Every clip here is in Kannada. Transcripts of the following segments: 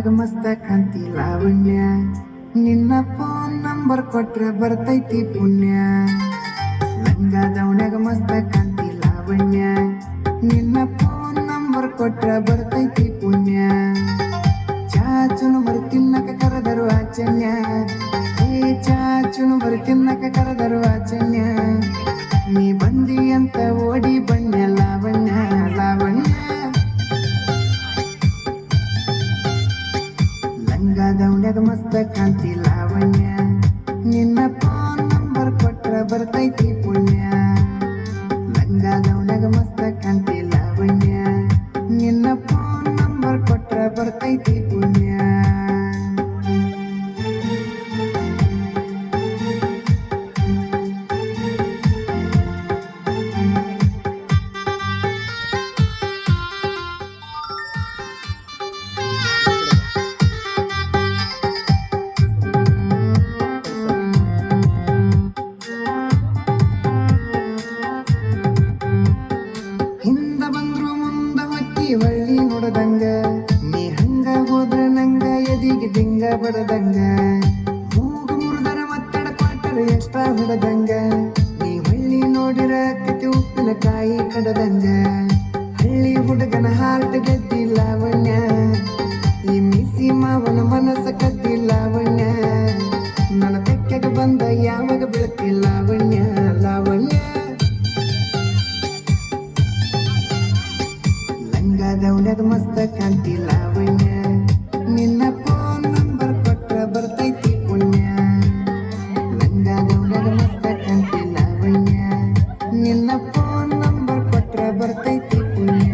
ಲಂಗಾದವನ್ಯಾಗ ಮಸ್ತ ಕಾಂತಿ ಲಾವಣ್ಯ ನಿನ್ನ ಫೋನ್ ನಂಬರ್ ಕೊಟ್ರೆ ಬರ್ತೈತಿ ಪುಣ್ಯ ಲಂಗಾದವನ್ಯಾಗ ಮಸ್ತ ಕಾಂತಿ ಲಾವಣ್ಯ ನಿನ್ನ ಫೋನ್ ನಂಬರ್ ಕೊಟ್ರೆ ಬರ್ತೈತಿ ಪುಣ್ಯ ಚಾಚುನು ಬರಿ ತಿನ್ನಕ ಕರೆದರು ಆಚನ್ಯ ಚಾಚುನು ಬರಿ ತಿನ್ನಕ ಕರೆದರು ಆಚನ್ಯ ನೀ ಬಂದಿ ಅಂತ ಓಡಿ ಬಣ್ಣ ಲಾವಣ್ಯ ಲಾವಣ್ಯ ಲಂಗಾದವನ್ಯಾಗ ಮಸ್ತ ಕಾಂತಿ ಲಾವಣ್ಯ ನಿನ್ನ ಫೋನ್ ನಂಬರ್ ಕೊಟ್ರ ಬರ್ತೈತಿ ಪುಣ್ಯ ಲಂಗಾದವನ್ಯಾಗ ಮಸ್ತ ಕಾಂತಿ ಲಾವಣ್ಯ ನಿನ್ನ ಫೋನ್ ನಂಬರ್ ಕೊಟ್ರ ಬರ್ತೈತಿ ಪುಣ್ಯ ಹಿಂದ ಬಂದ್ರು ಮುಂದ ಹೊಕ್ಕಿ ಹೊಳ್ಳಿ ನೋಡದಂಗ ನೀ ಹಂಗ ಹೋದ್ರ ನಂಗ ಎದಿಗೆ ದಿಂಗ ಬಡದಂಗ ಮೂಗು ಮುರಿದರ ಒತ್ತಡ ಕೊಟ್ಟರ ಎಕ್ಸ್ಟ್ರಾ ಹೊಡದಂಗ ನೀ ಹೊಳ್ಳಿ ನೋಡಿರ ಕತಿ ಉಪ್ಪಿನಕಾಯಿ ಕಡದಂಗ ಹಳ್ಳಿ ಹುಡುಗನ ಹಾರ್ಟ್ ಗೆದ್ದಿ ಲಾವಣ್ಯ ಈ ಮಿಸಿ ಮಾವನ ಮನಸ್ಸ ಕದ್ದಿ ಲಾವಣ್ಯ ನನ್ನ ತೆಕ್ಕೆಗ ಬಂದ ಯಾವಾಗ ಬೀಳ್ತಿ ಲಾವಣ್ಯ ಲಾವಣ್ಯ ಲಂಗಾದವನ್ಯಾಗ ಮಸ್ತ ಕಾಂತಿ ಲಾವಣ್ಯ ನಿನ್ನ ಫೋನ್ ನಂಬರ್ ಕೊಟ್ರ ಬರ್ತೈತಿ ಪುಣ್ಯ ಲಂಗಾದವನ್ಯಾಗ ಮಸ್ತ ಕಾಂತಿ ಲಾವಣ್ಯ ನಿನ್ನ ಫೋನ್ ನಂಬರ್ ಕೊಟ್ರ ಬರ್ತೈತಿ ಪುಣ್ಯ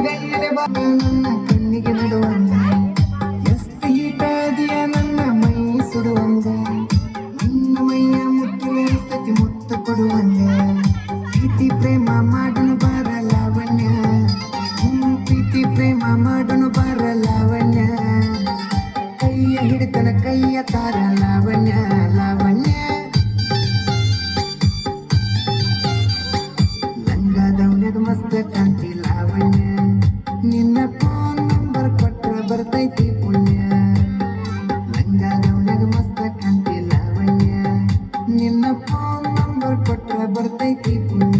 ಗಣ್ಯರೆ ಬಾಬ ನನ್ನ ಕಣ್ಣಿಗೆ ನಡುವಂಗ ಎಷ್ಟು ಹೀಟಾದಿಯ ನನ್ನ ಮೈ ಸುಡುವಂಗ ನಿನ್ನ ಮೈಯ ಮುಟ್ಟಿಗೆ ಸತಿ ಮುತ್ತ ಕೊಡುವಂಗ ಪ್ರೀತಿ ಪ್ರೇಮ ಮಾಡನು ಬಾರ ಲಾವಣ್ಯ ಪ್ರೀತಿ ಪ್ರೇಮ ಮಾಡನು ಬಾರ ಲಾವಣ್ಯ ಕೈಯ ಹಿಡಿತನ ಕೈಯ ತಾರ ಲಾವಣ್ಯ ಲಾವಣ್ಯ ಲಂಗಾದವನ್ಯಾಗ ಮಸ್ತ ಕಾಂತಿ ಲಾವಣ್ಯ ನಿನ್ನ ಫೋನ್ ನಂಬರ್ ಕೊಟ್ರ ಬರ್ತೈತಿ ಪುಣ್ಯ ಲಂಗಾದವನ್ಯಾಗ ಮಸ್ತ ಕಾಂತಿ ಲಾವಣ್ಯ ನಿನ್ನ ಫೋನ್ ನಂಬರ್ ಕೊಟ್ರ ಬರ್ತೈತಿ ಪುಣ್ಯ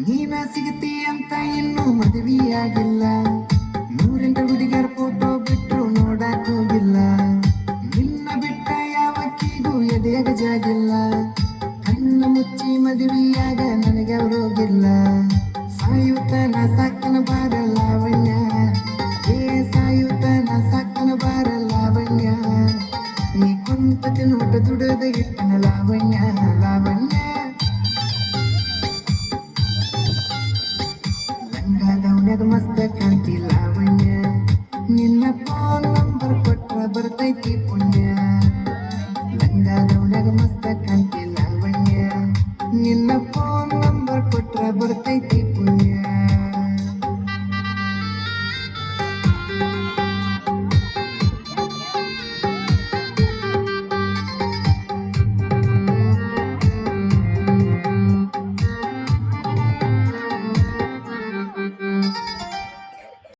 ನೀನ ಸಿಗತಿ ಅಂತ ಇನ್ನೂ ಮದುವೆಯಾಗಿಲ್ಲ ನೂರೆಂಟು ಹುಡುಗಿಯರ ಫೋಟೋ ಬಿಟ್ಟರು ನೋಡಕ್ ಹೋಗಿಲ್ಲ ನಿನ್ನ ಬಿಟ್ಟ ಯಾವಕ್ಕಿಗೂ ಎದೆಯಾಗ ಜಾಗಿಲ್ಲ ಕಣ್ಣ ಮುಚ್ಚಿ ಮದುವೆಯಾಗ ನನಗೆ ಅವರೋಗಿಲ್ಲ ಸಾಯುತನ ಸಾಕನ ಬಾರ ಲಾವಣ್ಯ ಸಾಯುತನ ಸಾಕನ ಬಾರ ಲಾವಣ್ಯ ನೀ ಕುಂತ ತಿನ್ನುಟ ದುಡದ ಇಟ್ಟನ ಲಾವಣ್ಯ ಲಾವಣ್ಯ ಲಂಗಾದವನ್ಯಾಗ ಮಸ್ತ ಕಾಂತಿ ಲಾವಣ್ಯ